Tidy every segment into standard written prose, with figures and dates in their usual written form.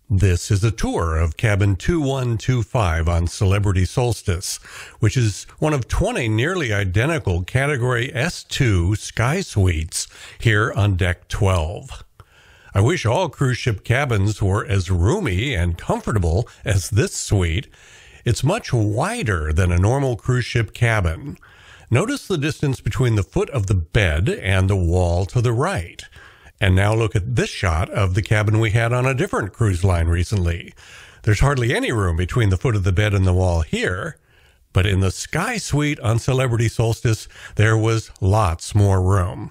This is a tour of cabin 2125 on Celebrity Solstice, which is one of 20 nearly identical Category S2 Sky Suites here on Deck 12. I wish all cruise ship cabins were as roomy and comfortable as this suite. It's much wider than a normal cruise ship cabin. Notice the distance between the foot of the bed and the wall to the right. And now look at this shot of the cabin we had on a different cruise line recently. There's hardly any room between the foot of the bed and the wall here, but in the Sky Suite on Celebrity Solstice, there was lots more room.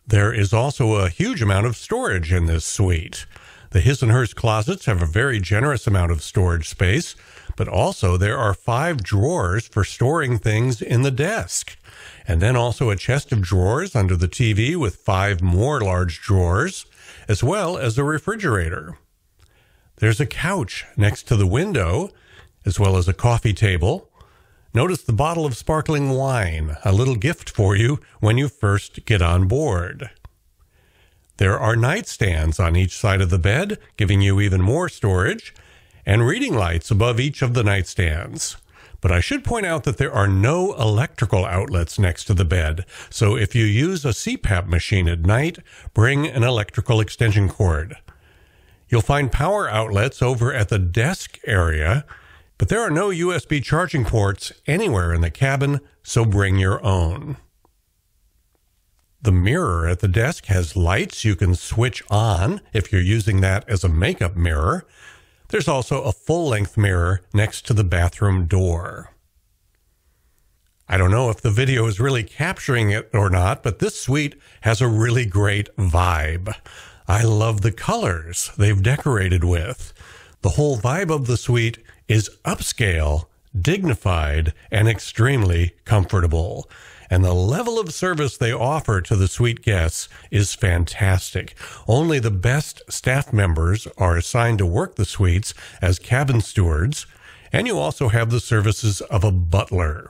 There is also a huge amount of storage in this suite. The his and hers closets have a very generous amount of storage space, but also there are 5 drawers for storing things in the desk. And then also a chest of drawers under the TV with 5 more large drawers, as well as a refrigerator. There's a couch next to the window, as well as a coffee table. Notice the bottle of sparkling wine, a little gift for you when you first get on board. There are nightstands on each side of the bed, giving you even more storage, and reading lights above each of the nightstands. But I should point out that there are no electrical outlets next to the bed, so if you use a CPAP machine at night, bring an electrical extension cord. You'll find power outlets over at the desk area, but there are no USB charging ports anywhere in the cabin, so bring your own. The mirror at the desk has lights you can switch on if you're using that as a makeup mirror. There's also a full-length mirror next to the bathroom door. I don't know if the video is really capturing it or not, but this suite has a really great vibe. I love the colors they've decorated with. The whole vibe of the suite is upscale, dignified, and extremely comfortable. And the level of service they offer to the suite guests is fantastic. Only the best staff members are assigned to work the suites as cabin stewards, and you also have the services of a butler.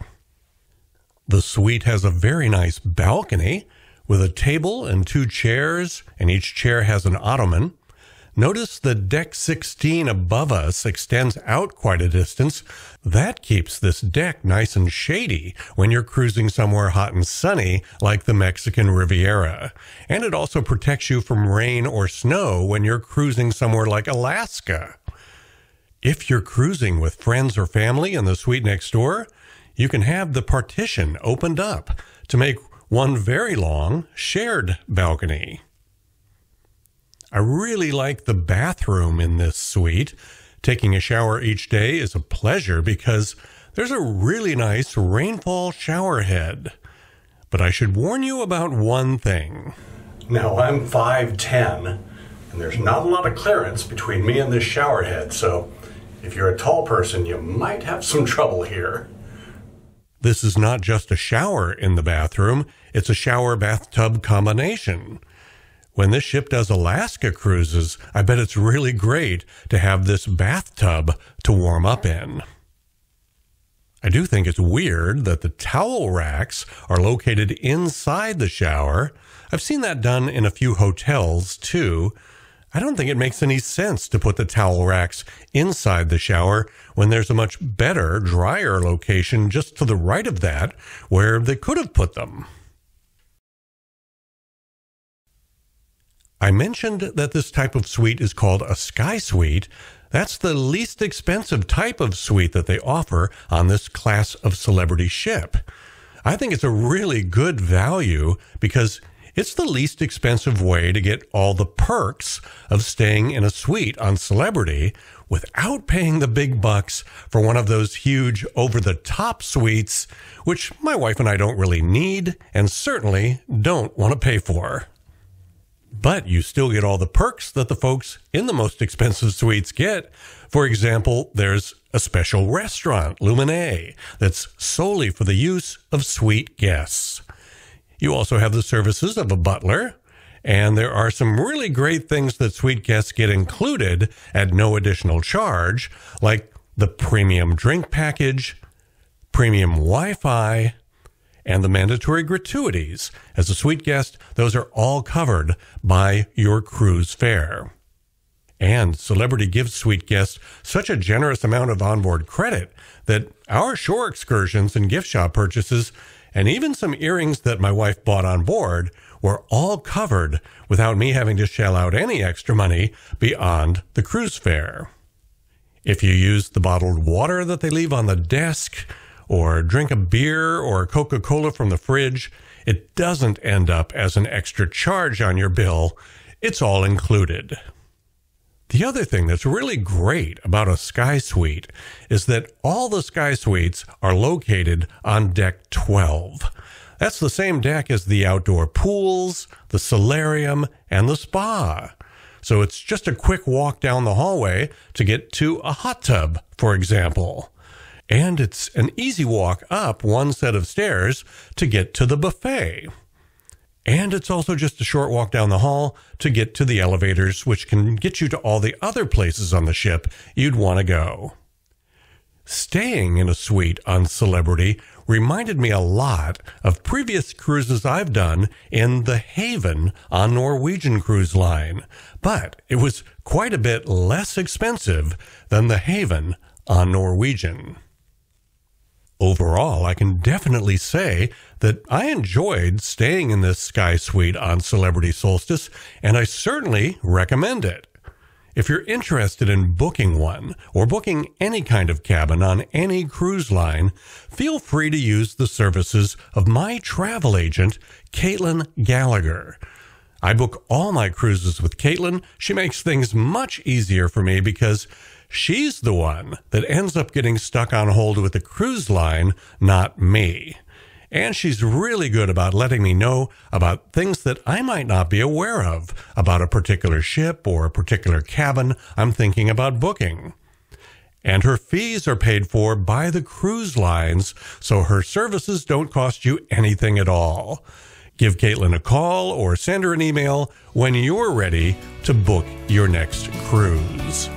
The suite has a very nice balcony with a table and 2 chairs, and each chair has an ottoman. Notice the deck 16 above us extends out quite a distance. That keeps this deck nice and shady when you're cruising somewhere hot and sunny like the Mexican Riviera. And it also protects you from rain or snow when you're cruising somewhere like Alaska. If you're cruising with friends or family in the suite next door, you can have the partition opened up to make one very long shared balcony. I really like the bathroom in this suite. Taking a shower each day is a pleasure because there's a really nice rainfall shower head. But I should warn you about one thing. Now, I'm 5'10", and there's not a lot of clearance between me and this shower head, so if you're a tall person, you might have some trouble here. This is not just a shower in the bathroom, it's a shower-bathtub combination. When this ship does Alaska cruises, I bet it's really great to have this bathtub to warm up in. I do think it's weird that the towel racks are located inside the shower. I've seen that done in a few hotels, too. I don't think it makes any sense to put the towel racks inside the shower when there's a much better, drier location just to the right of that where they could have put them. I mentioned that this type of suite is called a Sky Suite. That's the least expensive type of suite that they offer on this class of celebrity ship. I think it's a really good value because it's the least expensive way to get all the perks of staying in a suite on Celebrity without paying the big bucks for one of those huge over-the-top suites, which my wife and I don't really need and certainly don't want to pay for. But you still get all the perks that the folks in the most expensive suites get. For example, there's a special restaurant, Luminé, that's solely for the use of suite guests. You also have the services of a butler, and there are some really great things that suite guests get included at no additional charge, like the premium drink package, premium Wi-Fi, and the mandatory gratuities. As a suite guest, those are all covered by your cruise fare. And Celebrity gives suite guests such a generous amount of onboard credit that our shore excursions and gift shop purchases, and even some earrings that my wife bought on board, were all covered without me having to shell out any extra money beyond the cruise fare. If you use the bottled water that they leave on the desk, or drink a beer or Coca-Cola from the fridge, it doesn't end up as an extra charge on your bill. It's all included. The other thing that's really great about a Sky Suite is that all the Sky Suites are located on Deck 12. That's the same deck as the outdoor pools, the solarium, and the spa. So it's just a quick walk down the hallway to get to a hot tub, for example. And it's an easy walk up one set of stairs to get to the buffet. And it's also just a short walk down the hall to get to the elevators, which can get you to all the other places on the ship you'd want to go. Staying in a suite on Celebrity reminded me a lot of previous cruises I've done in the Haven on Norwegian Cruise Line, but it was quite a bit less expensive than the Haven on Norwegian. Overall, I can definitely say that I enjoyed staying in this Sky Suite on Celebrity Solstice, and I certainly recommend it. If you're interested in booking one or booking any kind of cabin on any cruise line, feel free to use the services of my travel agent, Caitlin Gallagher. I book all my cruises with Caitlin. She makes things much easier for me because she's the one that ends up getting stuck on hold with the cruise line, not me. And she's really good about letting me know about things that I might not be aware of about a particular ship or a particular cabin I'm thinking about booking. And her fees are paid for by the cruise lines, so her services don't cost you anything at all. Give Caitlin a call or send her an email when you're ready to book your next cruise.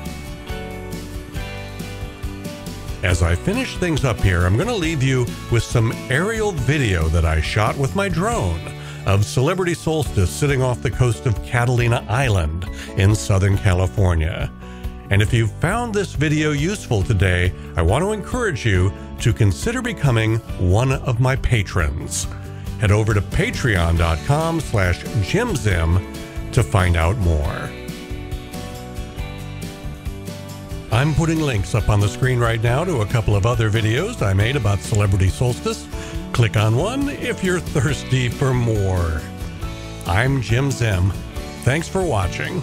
As I finish things up here, I'm going to leave you with some aerial video that I shot with my drone of Celebrity Solstice sitting off the coast of Catalina Island in Southern California. And if you found this video useful today, I want to encourage you to consider becoming one of my patrons. Head over to patreon.com/JimZim to find out more. I'm putting links up on the screen right now to a couple of other videos I made about Celebrity Solstice. Click on one if you're thirsty for more. I'm Jim Zim. Thanks for watching.